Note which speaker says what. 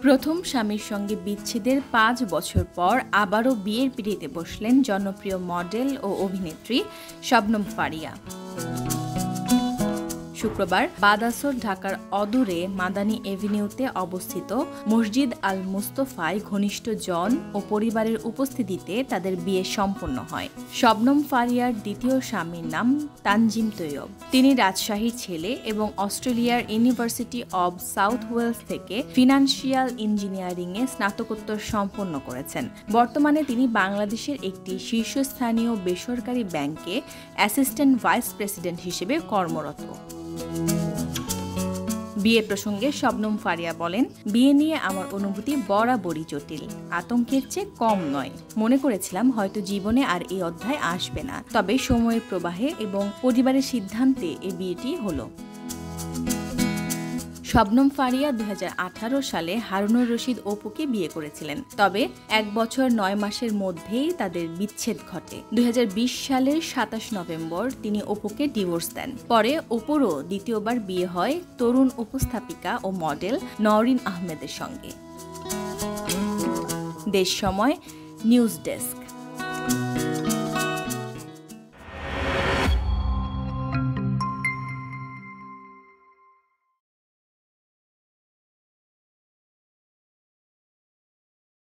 Speaker 1: প্রথম স্বামীর সঙ্গে বিচ্ছেদের ৫ বছর পর আবারও বিয়ের পিঁড়িতে বসলেন জনপ্রিয় মডেল ও অভিনেত্রী শবনম ফারিয়া। শুক্রবার বাদ-আসর ঢাকার অদূরে মাদানী এভিনিউতে অবস্থিত মসজিদ আল মুস্তফায় ঘনিষ্ঠ জন ও পরিবারের উপস্থিতিতে তাদের বিয়ে সম্পন্ন হয়। শবনম ফারিয়ার দ্বিতীয় স্বামীর নাম তানজিম তৈয়ব। তিনি রাজশাহীর ছেলে এবং অস্ট্রেলিয়ার ইউনিভার্সিটি অব সাউথ ওয়েলস থেকে ফিনান্সিয়াল ইঞ্জিনিয়ারিংয়ে স্নাতকোত্তর সম্পন্ন করেছেন। বর্তমানে তিনি বাংলাদেশের একটি শীর্ষস্থানীয় বেসরকারি ব্যাংকে অ্যাসিস্ট্যান্ট ভাইস প্রেসিডেন্ট হিসেবে কর্মরত। বিয়ে প্রসঙ্গে শবনম ফারিয়া বলেন, বিয়ে নিয়ে আমার অনুভূতি বরাবরই জটিল, আতঙ্কের চেয়ে কম নয়। মনে করেছিলাম হয়তো জীবনে আর এই অধ্যায় আসবে না, তবে সময়ের প্রবাহে এবং পরিবারের সিদ্ধান্তে এই বিয়েটি হলো। শবনম ফারিয়া ২০১৮ সালে হারুনুর রশিদ অপুকে বিয়ে করেছিলেন, তবে ১ বছর ৯ মাসের মধ্যেই তাদের বিচ্ছেদ ঘটে। ২০২০ সালের ২৭ নভেম্বর তিনি অপুকে ডিভোর্স দেন। পরে অপুরও দ্বিতীয়বার বিয়ে হয় তরুণ উপস্থাপিকা ও মডেল নওরিন আহমেদের সঙ্গে। দেশ সময় নিউজ ডেস্ক।